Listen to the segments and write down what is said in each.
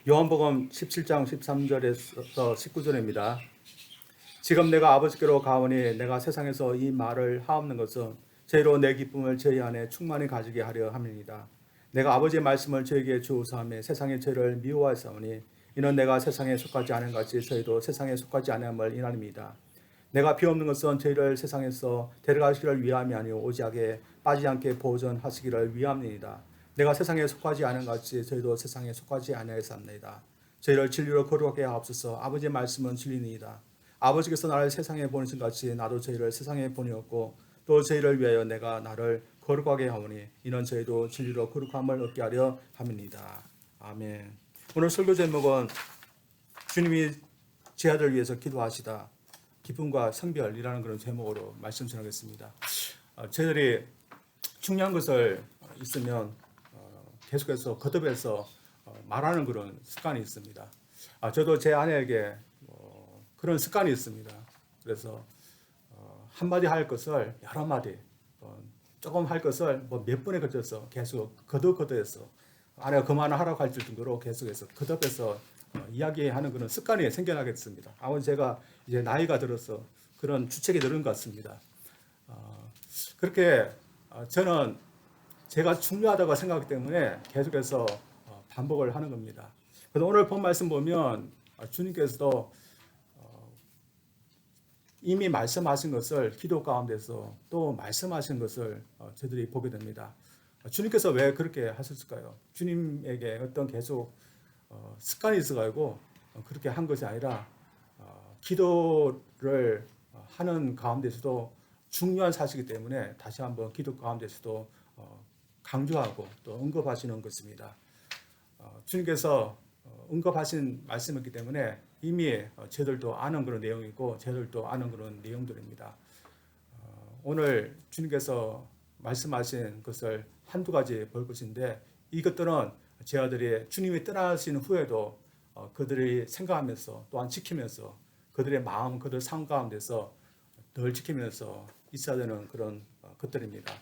요한복음 17장 13절에서 19절입니다. 지금 내가 아버지께로 가오니 내가 세상에서 이 말을 하옵는 것은 저희로 내 기쁨을 저희 안에 충만히 가지게 하려 함이니이다. 내가 아버지의 말씀을 저에게 주옵사오매 세상의 죄를 미워하사오니 이는 내가 세상에 속하지 않은 같이 저희도 세상에 속하지 아니함을 인하lim이다. 내가 비옵는 것은 저희를 세상에서 데려가시기를 위함이 아니오 오직하게 빠지지 않게 보존하시기를 위함이니이다. 내가 세상에 속하지 않은 같이 저희도 세상에 속하지 아니하였사옵나이다. 저희를 진리로 거룩하게 하옵소서. 아버지의 말씀은 진리니이다. 아버지께서 나를 세상에 보내신 같이 나도 저희를 세상에 보내었고 또 저희를 위하여 내가 나를 거룩하게 하오니 이는 저희도 진리로 거룩함을 얻게 하려 함이니이다. 아멘. 오늘 설교 제목은 주님이 제 아들 위해서 기도하시다. 기쁨과 성별이라는 그런 제목으로 말씀 전하겠습니다. 저희들이 중요한 것을 있으면 계속해서 거듭해서 말하는 그런 습관이 있습니다. 저도 제 아내에게 그런 습관이 있습니다. 그래서 한마디 할 것을 여러 마디, 조금 할 것을 몇 번에 걸쳐서 계속 거듭거듭해서 아내가 그만하라고 할 정도로 계속해서 거듭해서 이야기하는 그런 습관이 생겨나겠습니다. 아무튼 제가 이제 나이가 들어서 그런 주책이 늘은 것 같습니다. 그렇게 저는 제가 중요하다고 생각하기 때문에 계속해서 반복을 하는 겁니다. 그래서 오늘 본 말씀 보면 주님께서도 이미 말씀하신 것을 기도 가운데서 또 말씀하신 것을 저들이 보게 됩니다. 주님께서 왜 그렇게 하셨을까요? 주님에게 어떤 계속 습관이 있어가지고 그렇게 한 것이 아니라 기도를 하는 가운데서도 중요한 사실이기 때문에 다시 한번 기도 가운데서도 강조하고 또 언급하시는 것입니다. 주님께서 언급하신 말씀이기 때문에 이미 저들도 아는 그런 내용이고 저들도 아는 그런 내용들입니다. 오늘 주님께서 말씀하신 것을 한두 가지 볼 것인데 이것들은 제 아들이 주님이 떠나신 후에도 그들이 생각하면서 또한 지키면서 그들의 마음, 그들 삶 가운데서 늘 지키면서 있어야 되는 그런 것들입니다.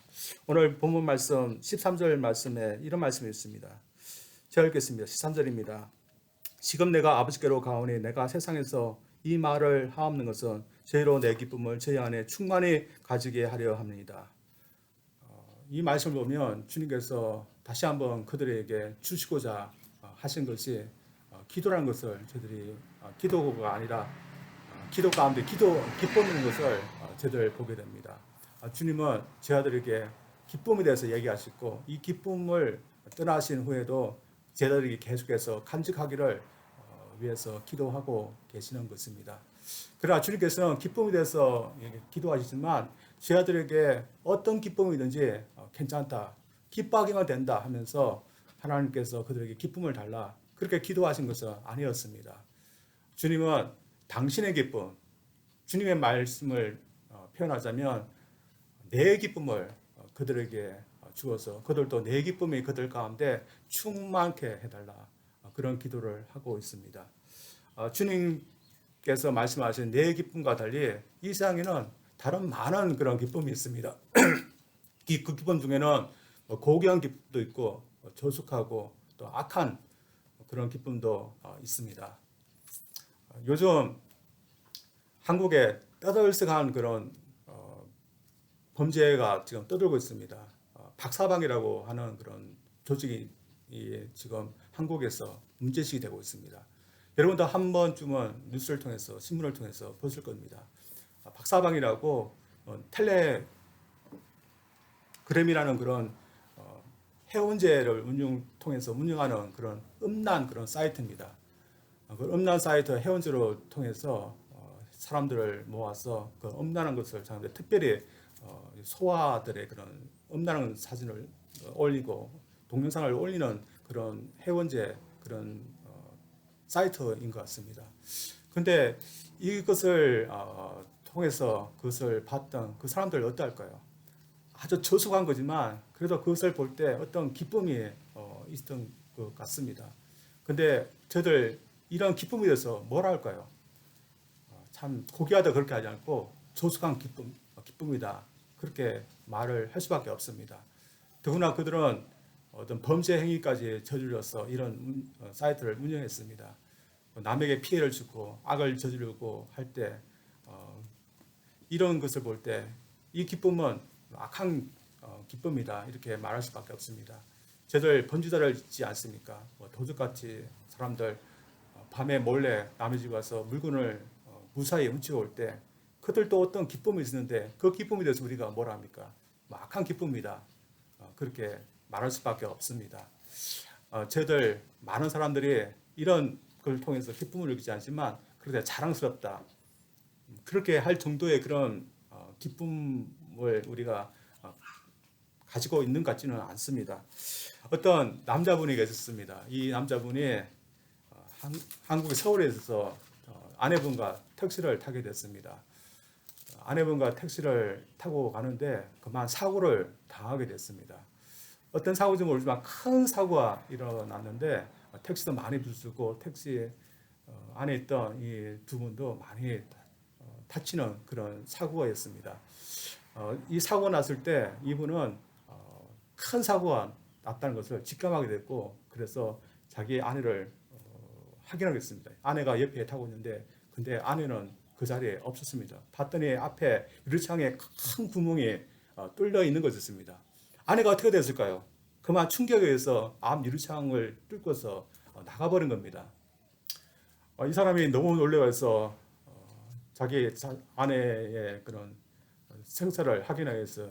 오늘 본문 말씀 13절 말씀에 이런 말씀이 있습니다. 제가 읽겠습니다. 13절입니다. 지금 내가 아버지께로 가오니 내가 세상에서 이 말을 하옵는 것은 저희로 내 기쁨을 저희 안에 충만히 가지게 하려 합니다. 이 말씀을 보면 주님께서 다시 한번 그들에게 주시고자 하신 것이 기도라는 것을 저희들이 기도가 아니라 기도 가운데 기쁨인 것을 저희들 보게 됩니다. 주님은 제 아들에게 기쁨에 대해서 얘기하시고 이 기쁨을 떠나신 후에도 제자들이 계속해서 간직하기를 위해서 기도하고 계시는 것입니다. 그러나 주님께서는 기쁨에 대해서 기도하시지만 제 아들에게 어떤 기쁨이든지 괜찮다, 기뻐하기만 된다 하면서 하나님께서 그들에게 기쁨을 달라 그렇게 기도하신 것은 아니었습니다. 주님은 당신의 기쁨, 주님의 말씀을 표현하자면 내 기쁨을 그들에게 주어서 그들도 내 기쁨이 그들 가운데 충만케 해달라 그런 기도를 하고 있습니다. 주님께서 말씀하신 내 기쁨과 달리 이 세상에는 다른 많은 그런 기쁨이 있습니다. 그 기쁨 중에는 고귀한 기쁨도 있고 조숙하고 또 악한 그런 기쁨도 있습니다. 요즘 한국에 떠들썩한 그런 범죄가 지금 떠들고 있습니다. 박사방이라고 하는 그런 조직이 지금 한국에서 문제식이 되고 있습니다. 여러분도 한 번쯤은 뉴스를 통해서 신문을 통해서 보실 겁니다. 박사방이라고 텔레그램이라는 그런 해운제를 통해서 운영하는 그런 음란 그런 사이트입니다. 그 음란 사이트 해운제로 통해서 사람들을 모아서 그 음란한 것을 자는데 특별히 소아들의 그런 음란한 사진을 올리고 동영상을 올리는 그런 해원제 그런 사이트인 것 같습니다. 근데 이것을 통해서 그것을 봤던 그 사람들 어떨까요? 아주 저속한 거지만 그래도 그것을 볼 때 어떤 기쁨이 있었던 것 같습니다. 근데 저들 이런 기쁨에 대해서 뭐라 할까요? 참 고귀하다 그렇게 하지 않고 조속한 기쁨이다. 그렇게 말을 할 수밖에 없습니다. 더구나 그들은 어떤 범죄 행위까지 저질러서 이런 사이트를 운영했습니다. 남에게 피해를 주고 악을 저지르고 할 때 이런 것을 볼 때 이 기쁨은 악한 기쁨이다 이렇게 말할 수밖에 없습니다. 쟤들 번주다를 짓지 않습니까? 도둑같이 사람들 밤에 몰래 남의 집 와서 물건을 무사히 훔치고 올 때 그들도 어떤 기쁨이 있는데 그 기쁨에 대해서 우리가 뭐라 합니까? 악한 기쁨이다. 그렇게 말할 수밖에 없습니다. 쟤들 많은 사람들이 이런 걸 통해서 기쁨을 느끼지 않지만 그런데 자랑스럽다. 그렇게 할 정도의 그런 기쁨을 우리가 가지고 있는 것 같지는 않습니다. 어떤 남자분이 계셨습니다. 이 남자분이 한국의 서울에 있어서 아내분과 택시를 타게 됐습니다. 아내분과 택시를 타고 가는데 그만 사고를 당하게 됐습니다. 어떤 사고인지 모르지만 큰 사고가 일어났는데 택시도 많이 부수고 택시 안에 있던 이 두 분도 많이 다치는 그런 사고였습니다. 이 사고가 났을 때 이분은 큰 사고가 났다는 것을 직감하게 됐고 그래서 자기 아내를 확인하겠습니다. 아내가 옆에 타고 있는데 근데 아내는 그 자리에 없었습니다. 봤더니 앞에 유리창에 큰 구멍이 뚫려 있는 것이었습니다. 아내가 어떻게 됐을까요? 그만 충격에 의해서 앞 유리창을 뚫고서 나가버린 겁니다. 이 사람이 너무 놀라서 자기 아내의 그런 생사를 확인하기 위해서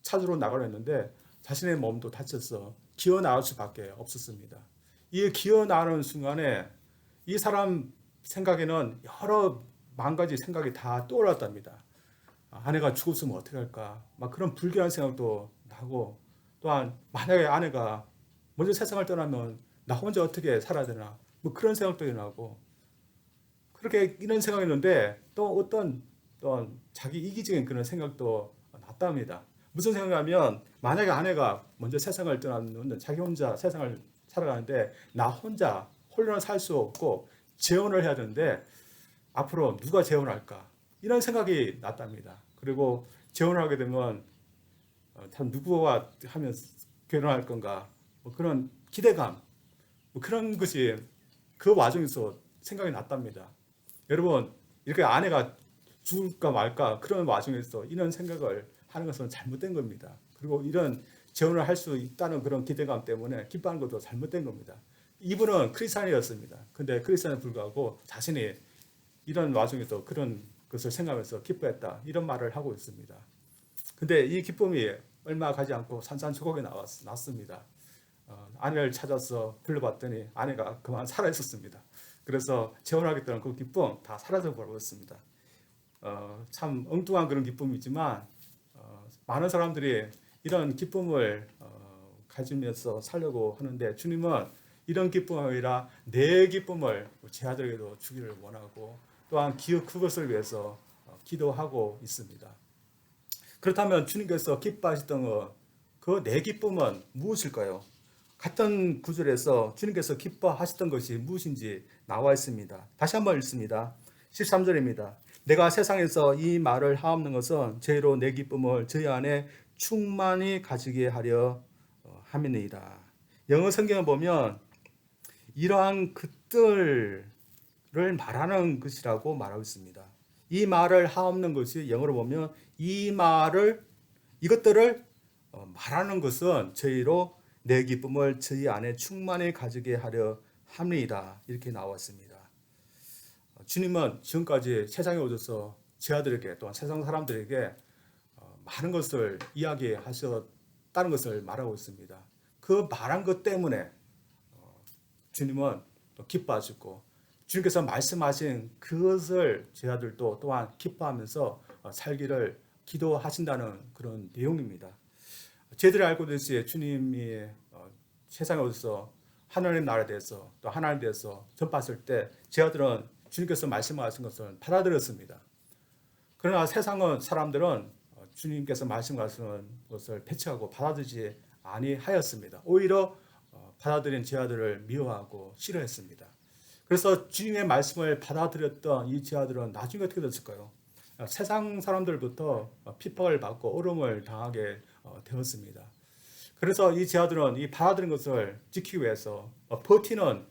찾으러 나가려 했는데 자신의 몸도 다쳐서 기어 나올 수밖에 없었습니다. 이 기어 나오는 순간에 이 사람 생각에는 여러 만 가지 생각이 다 떠올랐답니다. 아내가 죽었으면 어떻게 할까? 막 그런 불길한 생각도 나고 또한 만약에 아내가 먼저 세상을 떠나면 나 혼자 어떻게 살아야 되나? 뭐 그런 생각도 나고 그렇게 이런 생각이 있는데 또 어떤 자기 이기적인 그런 생각도 났답니다. 무슨 생각이냐면 만약에 아내가 먼저 세상을 떠나면 자기 혼자 세상을 살아가는데 나 혼자 홀로 살 수 없고 재혼을 해야 되는데 앞으로 누가 재혼할까? 이런 생각이 났답니다. 그리고 재혼을 하게 되면 참 누구와 하면 결혼할 건가? 뭐 그런 기대감, 뭐 그런 것이 그 와중에서 생각이 났답니다. 여러분 이렇게 아내가 죽을까 말까 그런 와중에서 이런 생각을 하는 것은 잘못된 겁니다. 그리고 이런 재혼을 할 수 있다는 그런 기대감 때문에 기뻐하는 것도 잘못된 겁니다. 이분은 크리스찬이었습니다. 근데 크리스찬에 불구하고 자신이 이런 와중에서 그런 것을 생각하면서 기뻐했다 이런 말을 하고 있습니다. 근데 이 기쁨이 얼마 가지 않고 산산조각이 났습니다. 아내를 찾아서 불러봤더니 아내가 그만 살아 있었습니다. 그래서 재혼하겠다는 그 기쁨 다 사라져 버렸습니다. 참 엉뚱한 그런 기쁨이지만 많은 사람들이 이런 기쁨을 가지면서 살려고 하는데 주님은 이런 기쁨이 아니라 내 기쁨을 제 아들에게도 주기를 원하고 또한 그것을 위해서 기도하고 있습니다. 그렇다면 주님께서 기뻐하셨던 그 내 기쁨은 무엇일까요? 같은 구절에서 주님께서 기뻐하셨던 것이 무엇인지 나와 있습니다. 다시 한번 읽습니다. 13절입니다. 내가 세상에서 이 말을 하옵는 것은 저희로 내 기쁨을 저희 안에 충만히 가지게 하려 함이니이다. 영어 성경을 보면 이러한 것들을 말하는 것이라고 말하고 있습니다. 이 말을 하옵는 것이 영어로 보면 이것들을 말하는 것은 저희로 내 기쁨을 저희 안에 충만히 가지게 하려 함이다. 이렇게 나왔습니다. 주님은 지금까지 세상에 오셔서 제 아들에게 또한 세상 사람들에게 많은 것을 이야기하셨다는 것을 말하고 있습니다. 그 말한 것 때문에 주님은 또 기뻐하시고 주님께서 말씀하신 그것을 제 아들도 또한 기뻐하면서 살기를 기도하신다는 그런 내용입니다. 저희들이 알고 있듯이 주님이 세상에 오셔서 하나님 나라에 대해서 또 하나님에 대해서 전파했을 때 제 아들은 주님께서 말씀하신 것을 받아들였습니다. 그러나 세상은 사람들은 주님께서 말씀하신 것을 배척하고 받아들이지 아니하였습니다. 오히려 받아들인 제 아들을 미워하고 싫어했습니다. 그래서 주님의 말씀을 받아들였던 이 제 아들은 나중에 어떻게 됐을까요? 세상 사람들부터 핍박을 받고 어려움을 당하게 되었습니다. 그래서 이 제자들은 이 받아들인 것을 지키기 위해서 버티는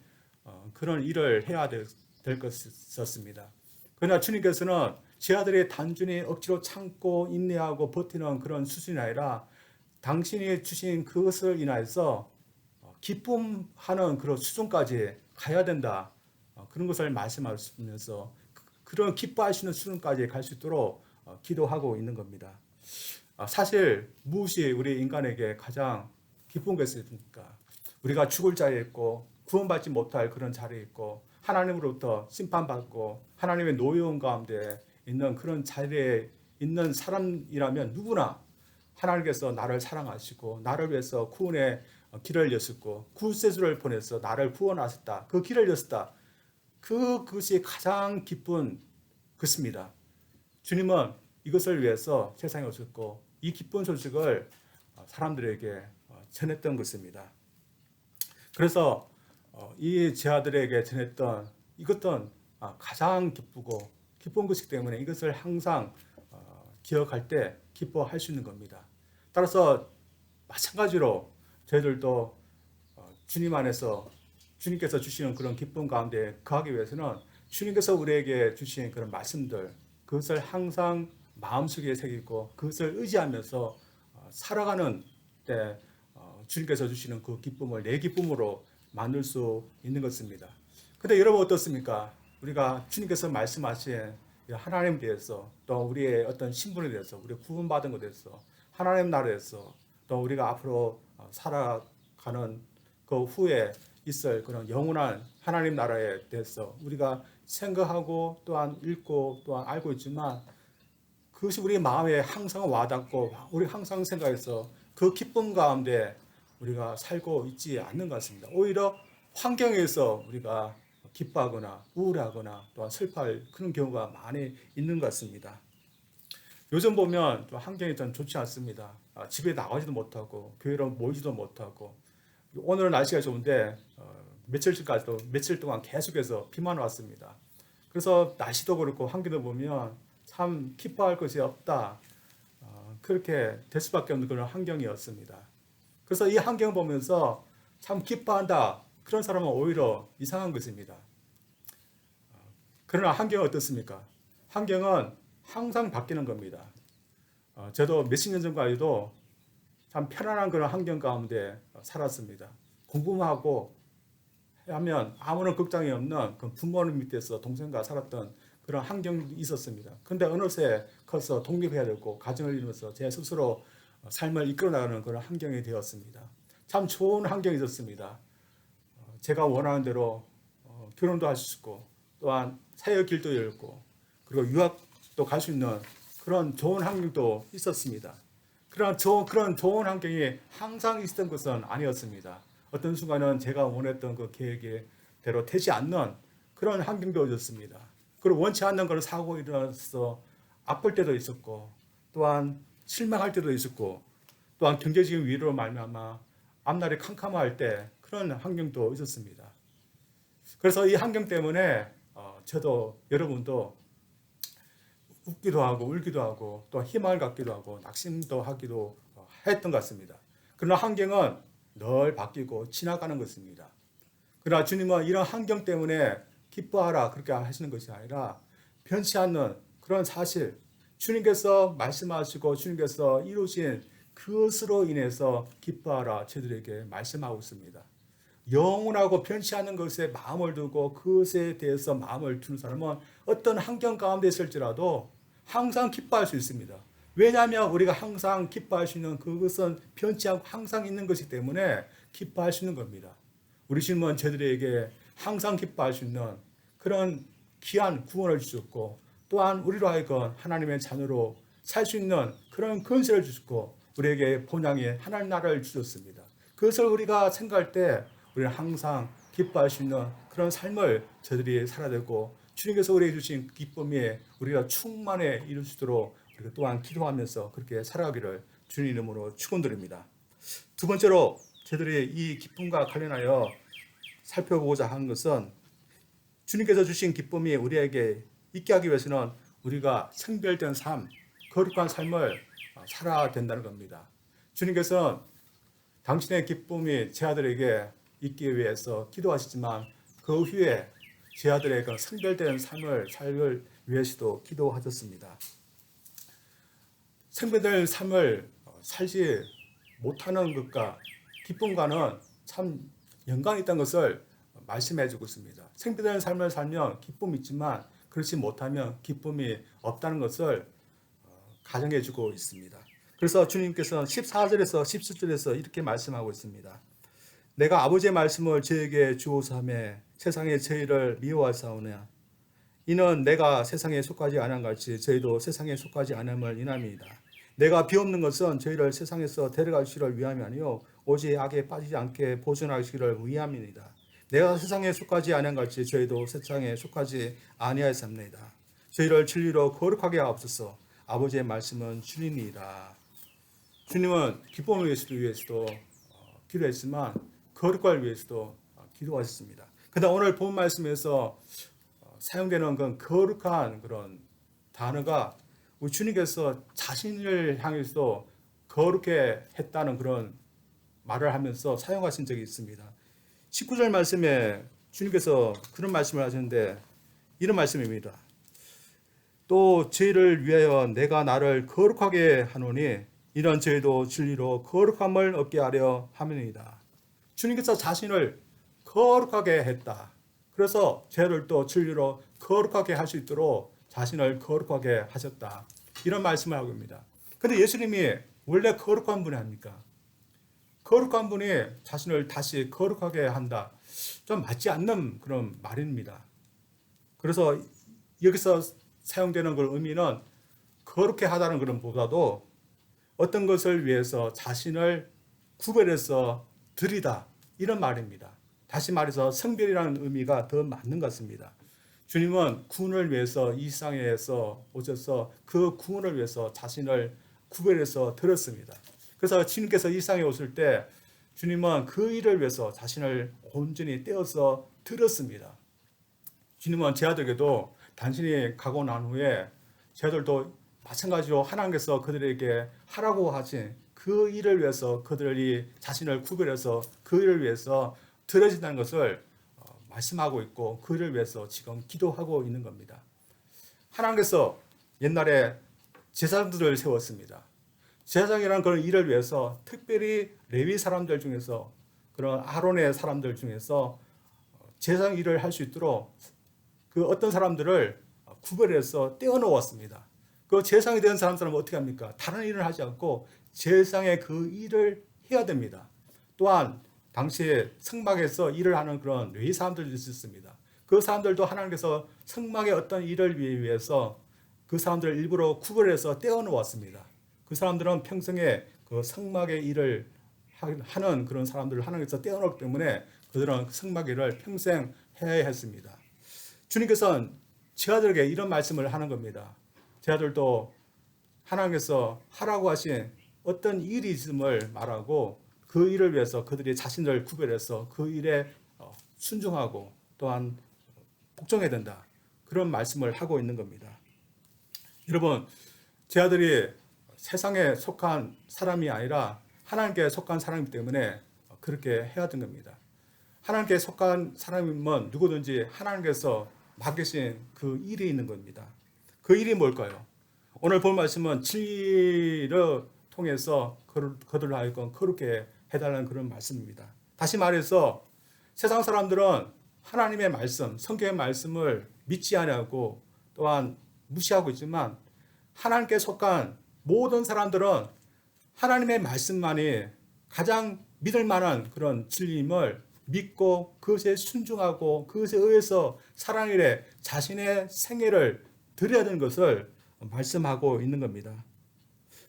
그런 일을 해야 될 것이었습니다. 그러나 주님께서는 제자들이 단순히 억지로 참고 인내하고 버티는 그런 수준이 아니라 당신이 주신 그것을 인하여서 기쁨하는 그런 수준까지 가야 된다. 그런 것을 말씀하시면서 그런 기뻐하시는 수준까지 갈 수 있도록 기도하고 있는 겁니다. 사실 무엇이 우리 인간에게 가장 기쁜 것입니까? 우리가 죽을 자리에 있고 구원받지 못할 그런 자리에 있고 하나님으로부터 심판받고 하나님의 노여움 가운데 있는 그런 자리에 있는 사람이라면 누구나 하나님께서 나를 사랑하시고 나를 위해서 구원의 길을 여셨고 구세주를 보내서 나를 구원하셨다. 그 길을 여셨다. 그것이 가장 기쁜 것입니다. 주님은 이것을 위해서 세상에 오셨고 이 기쁜 소식을 사람들에게 전했던 것입니다. 그래서 이 제자들에게 전했던 이것은 가장 기쁘고 기쁜 것이기 때문에 이것을 항상 기억할 때 기뻐할 수 있는 겁니다. 따라서 마찬가지로 저희들도 주님 안에서 주님께서 주시는 그런 기쁨 가운데 거하기 위해서는 주님께서 우리에게 주신 그런 말씀들 그것을 항상 마음속에 새기고 그것을 의지하면서 살아가는 때 주님께서 주시는 그 기쁨을 내 기쁨으로 만들 수 있는 것입니다. 근데 여러분 어떻습니까? 우리가 주님께서 말씀하신 하나님에 대해서 또 우리의 어떤 신분에 대해서 우리 구원받은 것에 대해서 하나님 나라에서 또 우리가 앞으로 살아가는 그 후에 있을 그런 영원한 하나님 나라에 대해서 우리가 생각하고 또한 읽고 또한 알고 있지만 그것이 우리 마음에 항상 와닿고 우리 항상 생각해서 그 기쁨 가운데 우리가 살고 있지 않는 것 같습니다. 오히려 환경에서 우리가 기뻐하거나 우울하거나 또한 슬퍼할 그런 경우가 많이 있는 것 같습니다. 요즘 보면 좀 환경이 좀 좋지 않습니다. 집에 나가지도 못하고 교회로 모이지도 못하고 오늘은 날씨가 좋은데 며칠 동안 계속해서 비만 왔습니다. 그래서 날씨도 그렇고 환경도 보면 참 기뻐할 것이 없다. 그렇게 될 수밖에 없는 그런 환경이었습니다. 그래서 이 환경을 보면서 참 기뻐한다. 그런 사람은 오히려 이상한 것입니다. 그러나 환경은 어떻습니까? 환경은 항상 바뀌는 겁니다. 저도 몇십 년 전까지도 참 편안한 그런 환경 가운데 살았습니다. 공부하고 하면 아무런 걱정이 없는 그 부모님 밑에서 동생과 살았던 그런 환경이 있었습니다. 그런데 어느새 커서 독립해야 되고 가정을 이루면서 제 스스로 삶을 이끌어 나가는 그런 환경이 되었습니다. 참 좋은 환경이 있었습니다. 제가 원하는 대로 결혼도 할 수 있고 또한 사역 길도 열고 그리고 유학도 갈 수 있는 그런 좋은 환경도 있었습니다. 그런 좋은 환경이 항상 있었던 것은 아니었습니다. 어떤 순간은 제가 원했던 그 계획대로 되지 않는 그런 환경도 있었습니다. 그리고 원치 않는 그런 사고가 일어나서 아플 때도 있었고 또한 실망할 때도 있었고 또한 경제적인 위로로 말미암아 앞날이 캄캄할 때 그런 환경도 있었습니다. 그래서 이 환경 때문에 저도 여러분도 웃기도 하고 울기도 하고 또 희망을 갖기도 하고 낙심도 하기도 했던 것 같습니다. 그러나 환경은 늘 바뀌고 지나가는 것입니다. 그러나 주님은 이런 환경 때문에 기뻐하라 그렇게 하시는 것이 아니라 변치 않는 그런 사실 주님께서 말씀하시고 주님께서 이루신 그것으로 인해서 기뻐하라 저희들에게 말씀하고 있습니다. 영원하고 변치 않는 것에 마음을 두고 그것에 대해서 마음을 두는 사람은 어떤 환경 가운데 있을지라도 항상 기뻐할 수 있습니다. 왜냐하면 우리가 항상 기뻐할 수 있는 그것은 변치 않고 항상 있는 것이기 때문에 기뻐할 수 있는 겁니다. 우리 주님은 저희들에게 항상 기뻐할 수 있는 그런 귀한 구원을 주셨고 또한 우리로 하여금 하나님의 자녀로 살 수 있는 그런 권세를 주셨고 우리에게 본향의 하나님 나라를 주셨습니다. 그것을 우리가 생각할 때 우리는 항상 기뻐할 수 있는 그런 삶을 저들이 살아야 되고 주님께서 우리에게 주신 기쁨에 우리가 충만해 이룰 수 있도록 우리가 또한 기도하면서 그렇게 살아가기를 주님 이름으로 축원드립니다. 두 번째로 저들이 이 기쁨과 관련하여 살펴보고자 하는 것은 주님께서 주신 기쁨이 우리에게 있게 하기 위해서는 우리가 성별된 삶, 거룩한 삶을 살아야 된다는 겁니다. 주님께서는 당신의 기쁨이 제 아들에게 있기 위해서 기도하시지만 그 후에 제 아들의 그 성별된 삶을 살기 위해서도 기도하셨습니다. 성별된 삶을 살지 못하는 것과 기쁨과는 참 연관이 있다는 것을 말씀해 주고 있습니다. 성별된 삶을 살면 기쁨이 있지만 그렇지 못하면 기쁨이 없다는 것을 가정해 주고 있습니다. 그래서 주님께서는 14절에서 17절에서 이렇게 말씀하고 있습니다. 내가 아버지의 말씀을 저에게 주어서 하며 세상에 저희를 미워하사오냐 이는 내가 세상에 속하지 않은 같이 저희도 세상에 속하지 않음을 인함이다. 내가 비옵는 것은 저희를 세상에서 데려가시기를 위함이 아니요 오직 악에 빠지지 않게 보존하시기를 위함이니이다. 내가 세상에 속하지 않은 같이 저희도 세상에 속하지 아니하였습니다. 저희를 진리로 거룩하게 하옵소서. 아버지의 말씀은 진리니이다. 주님은 기쁨을 위해서도 기도했지만 거룩을 위해서도 기도하셨습니다. 그러나 오늘 본 말씀에서 사용되는 그런 거룩한 그런 단어가 우리 주님께서 자신을 향해서 거룩해 했다는 그런 말을 하면서 사용하신 적이 있습니다. 19절 말씀에 주님께서 그런 말씀을 하셨는데 이런 말씀입니다. 또 저희를 위하여 내가 나를 거룩하게 하노니 이런 저희도 진리로 거룩함을 얻게 하려 함이니이다. 주님께서 자신을 거룩하게 했다. 그래서 저희를 또 진리로 거룩하게 할 수 있도록 자신을 거룩하게 하셨다. 이런 말씀을 하고 있습니다. 그런데 예수님이 원래 거룩한 분이 아닙니까? 거룩한 분이 자신을 다시 거룩하게 한다. 좀 맞지 않는 그런 말입니다. 그래서 여기서 사용되는 그 의미는 거룩해 하다는 그런 보다도 어떤 것을 위해서 자신을 구별해서 드리다 이런 말입니다. 다시 말해서 성별이라는 의미가 더 맞는 것 같습니다. 주님은 구원을 위해서 이 세상에서 오셔서 그 구원을 위해서 자신을 구별해서 드렸습니다. 그래서 주님께서 이 세상에 오실 때 주님은 그 일을 위해서 자신을 온전히 떼어서 드렸습니다. 주님은 제 아들에게도 당신이 가고 난 후에 제 아들도 마찬가지로 하나님께서 그들에게 하라고 하신 그 일을 위해서 그들이 자신을 구별해서 그 일을 위해서 드려진다는 것을 말씀하고 있고 그 일을 위해서 지금 기도하고 있는 겁니다. 하나님께서 옛날에 제사장들을 세웠습니다. 제사장이라는 그런 일을 위해서 특별히 레위 사람들 중에서 그런 아론의 사람들 중에서 제사장 일을 할 수 있도록 그 어떤 사람들을 구별해서 떼어놓았습니다. 그 제사장이 된 사람들은 어떻게 합니까? 다른 일을 하지 않고 제사장의 그 일을 해야 됩니다. 또한 당시에 성막에서 일을 하는 그런 레위 사람들도 있었습니다. 그 사람들도 하나님께서 성막의 어떤 일을 위해서 그 사람들을 일부러 구별해서 떼어놓았습니다. 그 사람들은 평생에 그 성막의 일을 하는 그런 사람들을 하나님께서 떼어놓기 때문에 그들은 성막 일을 평생 해야 했습니다. 주님께서는 제 아들에게 이런 말씀을 하는 겁니다. 제 아들도 하나님께서 하라고 하신 어떤 일이 있음을 말하고 그 일을 위해서 그들이 자신을 구별해서 그 일에 순종하고 또한 복종해야 된다. 그런 말씀을 하고 있는 겁니다. 여러분, 제 아들이 세상에 속한 사람이 아니라 하나님께 속한 사람이기 때문에 그렇게 해야 되는 겁니다. 하나님께 속한 사람이면 누구든지 하나님께서 맡기신 그 일이 있는 겁니다. 그 일이 뭘까요? 오늘 본 말씀은 진리를 통해서 그들을 하여금 거룩게 해달라는 그런 말씀입니다. 다시 말해서 세상 사람들은 하나님의 말씀, 성경의 말씀을 믿지 않고 또한 무시하고 있지만 하나님께 속한 모든 사람들은 하나님의 말씀만이 가장 믿을 만한 그런 진리임을 믿고 그것에 순종하고 그것에 의해서 살아가는 자신의 생애를 드려야 되는 것을 말씀하고 있는 겁니다.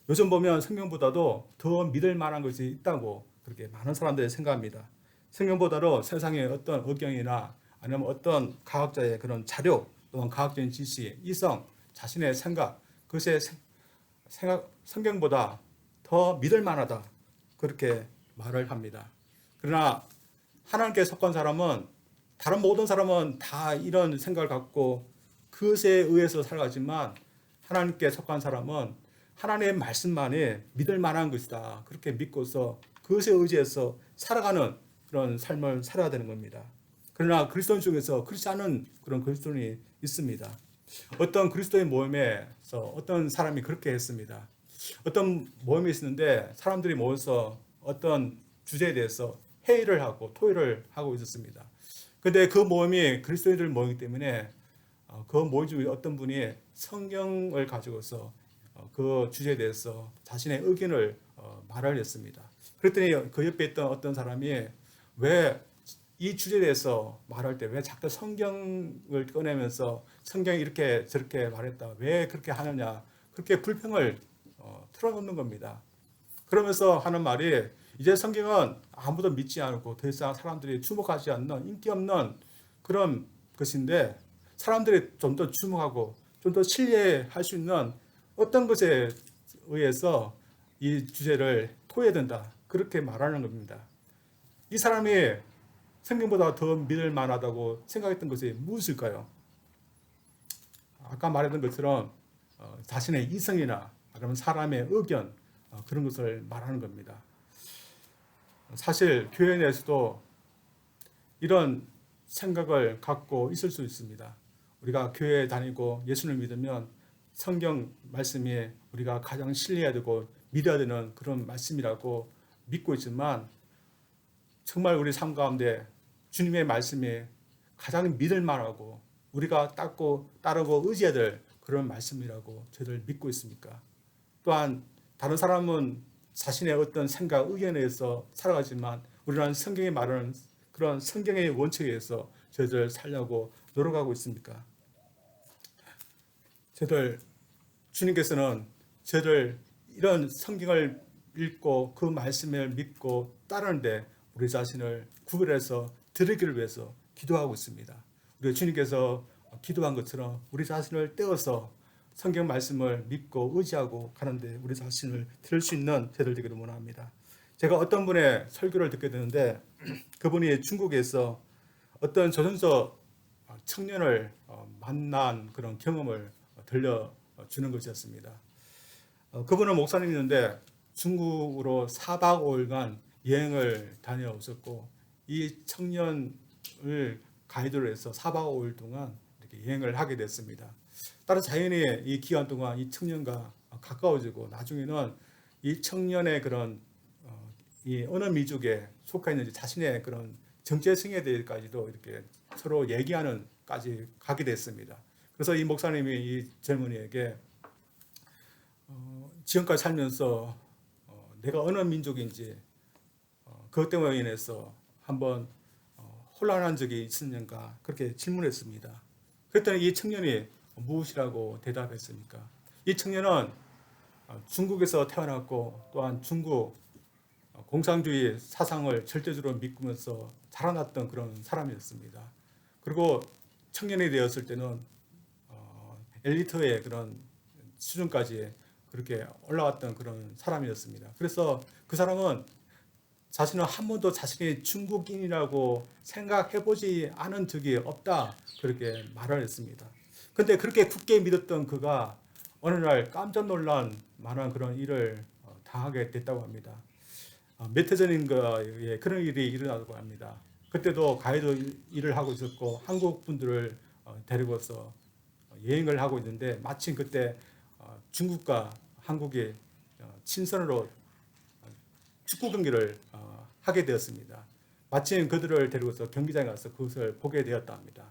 요즘 보면 성경보다도 더 믿을 만한 것이 있다고 그렇게 많은 사람들이 생각합니다. 성경보다도 세상의 어떤 의견이나 아니면 어떤 과학자의 그런 자료 또는 과학적인 지식, 이성, 자신의 생각, 그것의 성경보다 더 믿을 만하다 그렇게 말을 합니다. 그러나 하나님께 속한 사람은 다른 모든 사람은 다 이런 생각을 갖고 그것에 의해서 살아가지만 하나님께 속한 사람은 하나님의 말씀만이 믿을 만한 것이다. 그렇게 믿고서 그것에 의지해서 살아가는 그런 삶을 살아야 되는 겁니다. 그러나 그리스도인 중에서 그렇지 않은 그런 그리스도인이 있습니다. 어떤 그리스도인 모임에서 어떤 사람이 그렇게 했습니다. 어떤 모임이 있었는데 사람들이 모여서 어떤 주제에 대해서 회의를 하고 토의를 하고 있었습니다. 근데 그 모임이 그리스도인들 모이기 때문에 그 모임 중에 어떤 분이 성경을 가지고서 그 주제에 대해서 자신의 의견을 말을 했습니다. 그랬더니 그 옆에 있던 어떤 사람이 왜 이 주제에 대해서 말할 때 왜 자꾸 성경을 꺼내면서 성경이 이렇게 저렇게 말했다, 왜 그렇게 하느냐, 그렇게 불평을 틀어놓는 겁니다. 그러면서 하는 말이, 이제 성경은 아무도 믿지 않고 더 이상 사람들이 주목하지 않는 인기 없는 그런 것인데, 사람들이 좀 더 주목하고 좀 더 신뢰할 수 있는 어떤 것에 의해서 이 주제를 토해야 된다, 그렇게 말하는 겁니다. 이 사람이 성경보다 더 믿을 만하다고 생각했던 것이 무엇일까요? 아까 말했던 것처럼 자신의 이성이나 아니면 사람의 의견, 그런 것을 말하는 겁니다. 사실 교회 내에서도 이런 생각을 갖고 있을 수 있습니다. 우리가 교회에 다니고 예수를 믿으면 성경 말씀이 우리가 가장 신뢰해야 되고 믿어야 되는 그런 말씀이라고 믿고 있지만, 정말 우리 삶 가운데 주님의 말씀이 가장 믿을 만하고 우리가 따르고 의지해야 될 그런 말씀이라고 저희들 믿고 있습니까? 또한 다른 사람은 자신의 어떤 생각, 의견에 의해서 살아가지만 우리는 성경이 말하는 그런 성경의 원칙에 의해서 저희들 살려고 노력하고 있습니까? 저희들 주님께서는 저희들 이런 성경을 읽고 그 말씀을 믿고 따르는데 우리 자신을 구별해서 드리기를 위해서 기도하고 있습니다. 우리 주님께서 기도한 것처럼 우리 자신을 떼어서 성경 말씀을 믿고 의지하고 가는데 우리 자신을 들을 수 있는 저희들 되기를 원합니다. 제가 어떤 분의 설교를 듣게 되는데, 그분이 중국에서 어떤 조선소 청년을 만난 그런 경험을 들려주는 것이었습니다. 그분은 목사님이었는데 중국으로 4박 5일간 여행을 다녀오셨고, 이 청년을 가이드로 해서 4박 5일 동안 이렇게 여행을 하게 됐습니다. 따라서 자연히 이 기간 동안 이 청년과 가까워지고, 나중에는 이 청년의 그런 이 어느 민족에 속해 있는지 자신의 그런 정체성에 대해서까지도 이렇게 서로 얘기하는까지 가게 됐습니다. 그래서 이 목사님이 이 젊은이에게 지금까지 살면서 내가 어느 민족인지 그것 때문에 인해서 한번 혼란한 적이 있었는가, 그렇게 질문했습니다. 그랬더니 이 청년이 무엇이라고 대답했습니까? 이 청년은 중국에서 태어났고 또한 중국 공산주의 사상을 절대적으로 믿으면서 자라났던 그런 사람이었습니다. 그리고 청년이 되었을 때는 엘리트의 그런 수준까지 그렇게 올라왔던 그런 사람이었습니다. 그래서 그 사람은 자신은 한 번도 자신이 중국인이라고 생각해보지 않은 적이 없다, 그렇게 말을 했습니다. 근데 그렇게 굳게 믿었던 그가 어느 날 깜짝 놀란 만한 그런 일을 당하게 됐다고 합니다. 몇 해 전인 거에 그런 일이 일어나고 합니다. 그때도 가이드 일을 하고 있었고 한국 분들을 데리고서 여행을 하고 있는데, 마침 그때 중국과 한국이 친선으로 축구 경기를 하게 되었습니다. 마침 그들을 데리고서 경기장에 가서 그것을 보게 되었다 합니다.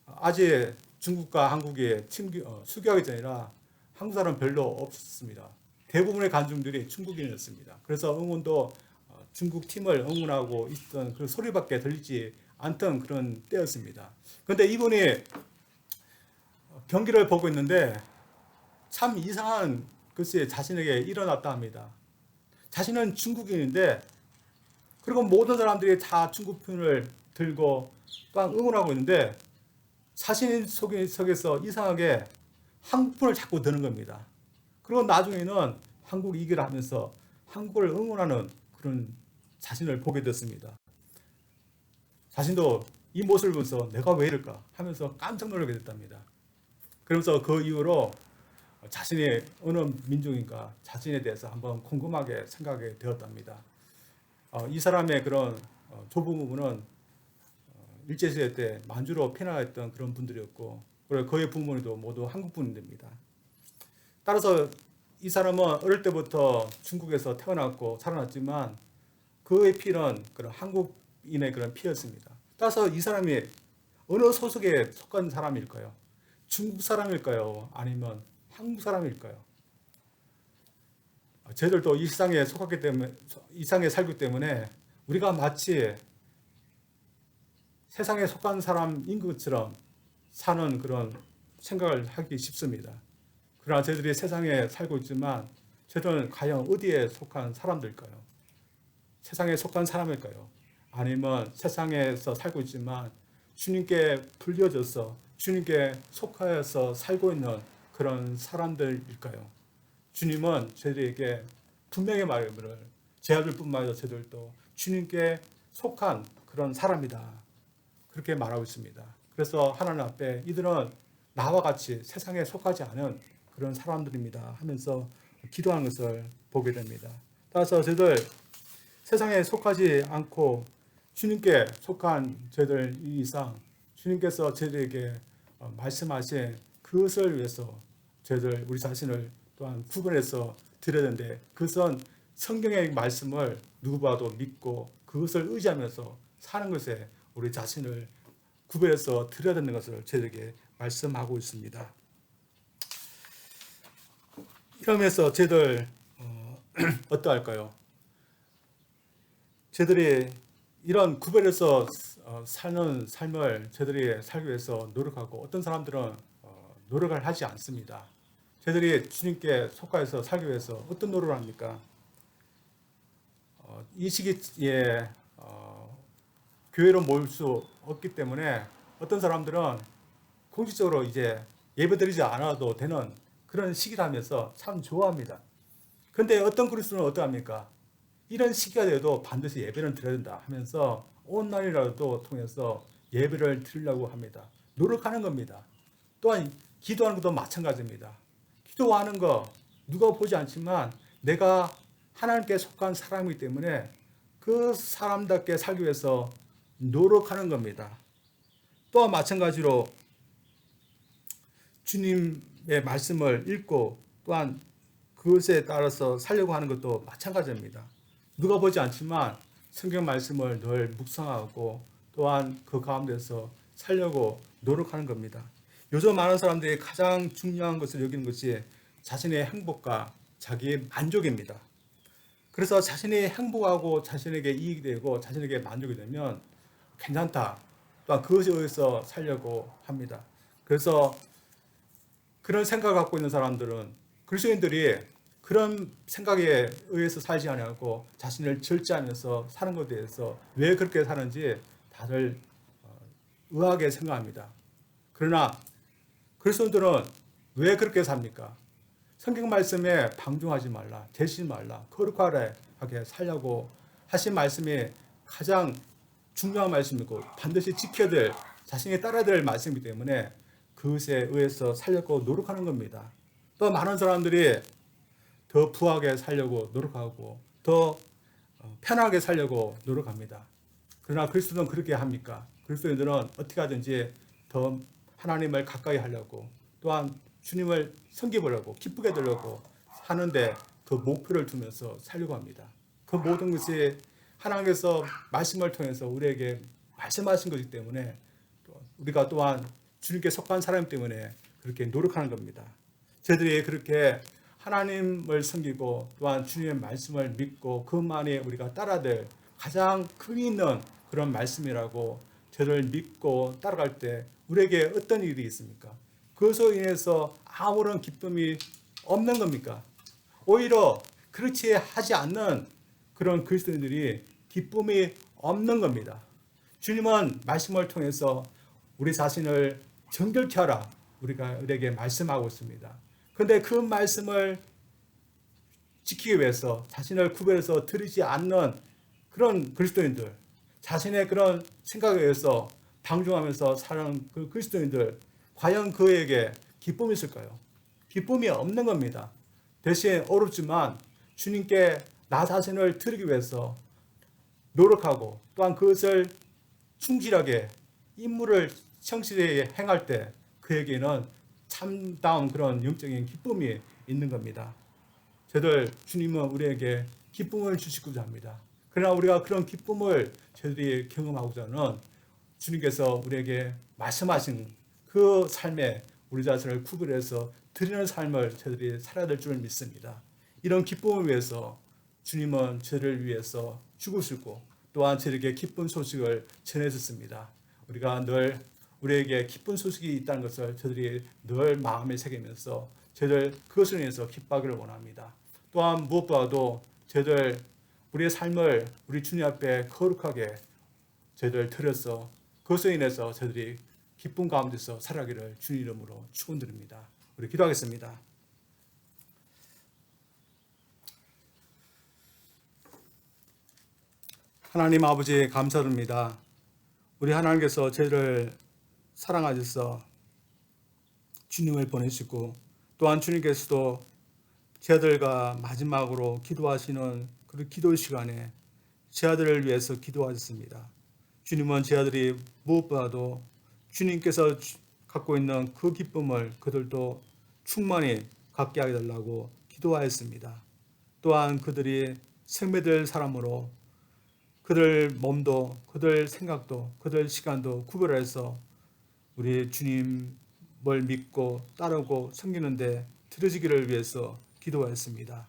아직 중국과 한국이 수교하기 전이라 한국 사람 별로 없었습니다. 대부분의 관중들이 중국인이었습니다. 그래서 응원도 중국 팀을 응원하고 있던 그 소리밖에 들리지 않던 그런 때였습니다. 그런데 이분이 경기를 보고 있는데 참 이상한 것이 자신에게 일어났다 합니다. 자신은 중국인인데, 그리고 모든 사람들이 다 중국 편을 들고 또한 응원하고 있는데, 자신 속에서 이상하게 한국 편을 자꾸 드는 겁니다. 그리고 나중에는 한국 이기를 하면서 한국을 응원하는 그런 자신을 보게 됐습니다. 자신도 이 모습을 보면서 내가 왜 이럴까 하면서 깜짝 놀라게 됐답니다. 그러면서 그 이후로 자신이 어느 민족인가 자신에 대해서 한번 궁금하게 생각하게 되었답니다. 이 사람의 그런 조부모는 일제시대 때 만주로 피난했던 그런 분들이었고, 그리고 그의 부모님도 모두 한국 분들입니다. 따라서 이 사람은 어릴 때부터 중국에서 태어났고 살아났지만 그의 피는 그런 한국인의 그런 피였습니다. 따라서 이 사람이 어느 소속에 속한 사람일까요? 중국 사람일까요? 아니면 한국 사람일까요? 저희들도 이 세상에 속했기 때문에, 이 세상에 살기 때문에 우리가 마치 세상에 속한 사람인 것처럼 사는 그런 생각을 하기 쉽습니다. 그러나 저희들이 세상에 살고 있지만 저희들은 과연 어디에 속한 사람들일까요? 세상에 속한 사람일까요? 아니면 세상에서 살고 있지만 주님께 불려져서 주님께 속하여서 살고 있는 그런 사람들일까요? 주님은 저희들에게 분명히 말씀을 제 아들뿐만 아니라 저희들도 주님께 속한 그런 사람이다. 그렇게 말하고 있습니다. 그래서 하나님 앞에 이들은 나와 같이 세상에 속하지 않은 그런 사람들입니다 하면서 기도하는 것을 보게 됩니다. 따라서 저희들 세상에 속하지 않고 주님께 속한 저희들 이상 주님께서 저희들에게 말씀하신 그것을 위해서 저희들 우리 자신을 또한 구분해서 드려야 되는데, 그것은 성경의 말씀을 누구 봐도 믿고 그것을 의지하면서 사는 것에 우리 자신을 구별해서 드려야 되는 것을 저희들에게 말씀하고 있습니다. 이러면서 저희들 어떠할까요? 저희들이 이런 구별해서 사는 삶을 저희들이 살기 위해서 노력하고, 어떤 사람들은 노력을 하지 않습니다. 저희들이 주님께 속하여서 살기 위해서 어떤 노력을 합니까? 이 시기에 교회로 모일 수 없기 때문에 어떤 사람들은 공식적으로 이제 예배드리지 않아도 되는 그런 시기라면서 참 좋아합니다. 그런데 어떤 그리스도는 어떠합니까? 이런 시기가 돼도 반드시 예배를 드려야 된다 하면서 온라인이라도 통해서 예배를 드리려고 합니다. 노력하는 겁니다. 또한 기도하는 것도 마찬가지입니다. 기도하는 거 누가 보지 않지만 내가 하나님께 속한 사람이기 때문에 그 사람답게 살기 위해서 노력하는 겁니다. 또한 마찬가지로 주님의 말씀을 읽고 또한 그것에 따라서 살려고 하는 것도 마찬가지입니다. 누가 보지 않지만 성경 말씀을 늘 묵상하고 또한 그 가운데서 살려고 노력하는 겁니다. 요즘 많은 사람들이 가장 중요한 것을 여기는 것이 자신의 행복과 자기의 만족입니다. 그래서 자신이 행복하고 자신에게 이익이 되고 자신에게 만족이 되면 괜찮다, 또한 그것에 의해서 살려고 합니다. 그래서 그런 생각을 갖고 있는 사람들은, 그리스도인들이 그런 생각에 의해서 살지 않고 자신을 절제하면서 사는 것에 대해서 왜 그렇게 사는지 다들 의아하게 생각합니다. 그러나 그리스도인들은 왜 그렇게 삽니까? 성경 말씀에 방종하지 말라, 대시지 말라, 거룩하게 살려고 하신 말씀이 가장 중요한 말씀이고 반드시 지켜야 될, 자신이 따라야 될 말씀이기 때문에 그것에 의해서 살려고 노력하는 겁니다. 또 많은 사람들이 더 부하게 살려고 노력하고 더 편하게 살려고 노력합니다. 그러나 그리스도는 그렇게 합니까? 그리스도인들은 어떻게 하든지 더 하나님을 가까이 하려고 또한 주님을 섬기보려고 기쁘게 되려고 하는데 그 목표를 두면서 살려고 합니다. 그 모든 것이 하나님께서 말씀을 통해서 우리에게 말씀하신 것이기 때문에 우리가 또한 주님께 속한 사람 때문에 그렇게 노력하는 겁니다. 저희들이 그렇게 하나님을 섬기고 또한 주님의 말씀을 믿고 그만이 우리가 따라야 될 가장 큰 있는 그런 말씀이라고 저를 믿고 따라갈 때 우리에게 어떤 일이 있습니까? 그것으로 인해서 아무런 기쁨이 없는 겁니까? 오히려 그렇지 하지 않는 그런 그리스도인들이 기쁨이 없는 겁니다. 주님은 말씀을 통해서 우리 자신을 정결케 하라 우리에게 말씀하고 있습니다. 그런데 그 말씀을 지키기 위해서 자신을 구별해서 드리지 않는 그런 그리스도인들, 자신의 그런 생각에 의해서 방종하면서 사는 그 그리스도인들, 과연 그에게 기쁨이 있을까요? 기쁨이 없는 겁니다. 대신 어렵지만 주님께 나 자신을 드리기 위해서 노력하고 또한 그것을 충실하게 임무를 성실히 행할 때 그에게는 참다운 그런 영적인 기쁨이 있는 겁니다. 저들 주님은 우리에게 기쁨을 주시고자 합니다. 그러나 우리가 그런 기쁨을 저들이 경험하고자는 주님께서 우리에게 말씀하신 그 삶에 우리 자신을 구별해서 드리는 삶을 저들이 살아야 될 줄 믿습니다. 이런 기쁨을 위해서 주님은 저를 위해서 죽으시고 또한 저에게 기쁜 소식을 전해주셨습니다. 우리가 늘 우리에게 기쁜 소식이 있다는 것을 저들이 늘 마음에 새기면서 저들 그것을 위해서 기뻐하기를 원합니다. 또한 무엇보다도 저들 우리의 삶을 우리 주님 앞에 거룩하게 저희들 드려서 그것으로 인해서 저들이 기쁨 가운데서 살아가기를 주님 이름으로 축원드립니다. 우리 기도하겠습니다. 하나님 아버지 감사드립니다. 우리 하나님께서 저희를 사랑하셔서 주님을 보내시고 또한 주님께서도 저희들과 마지막으로 기도하시는 그 기도 시간에 제 아들을 위해서 기도하셨습니다. 주님은 제 아들이 무엇보다도 주님께서 갖고 있는 그 기쁨을 그들도 충만히 갖게 해달라고 기도하였습니다. 또한 그들이 생매될 사람으로 그들 몸도 그들 생각도 그들 시간도 구별해서 우리 주님을 믿고 따르고 섬기는데 들어지기를 위해서 기도하였습니다.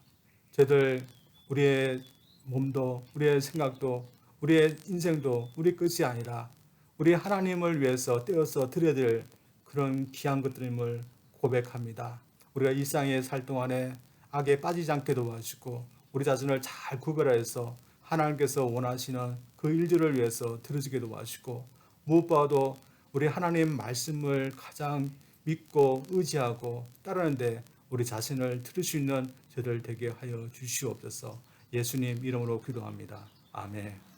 저들 우리의 몸도 우리의 생각도 우리의 인생도 우리 끝이 아니라 우리 하나님을 위해서 떼어서 드려야 될 그런 귀한 것들임을 고백합니다. 우리가 일상에 살 동안에 악에 빠지지 않게 도와주시고 우리 자신을 잘 구별해서 하나님께서 원하시는 그 일들을 위해서 들어지게 도와주시고 무엇보다도 우리 하나님 말씀을 가장 믿고 의지하고 따르는데 우리 자신을 들을 수 있는 저들 되게 하여 주시옵소서. 예수님 이름으로 기도합니다. 아멘.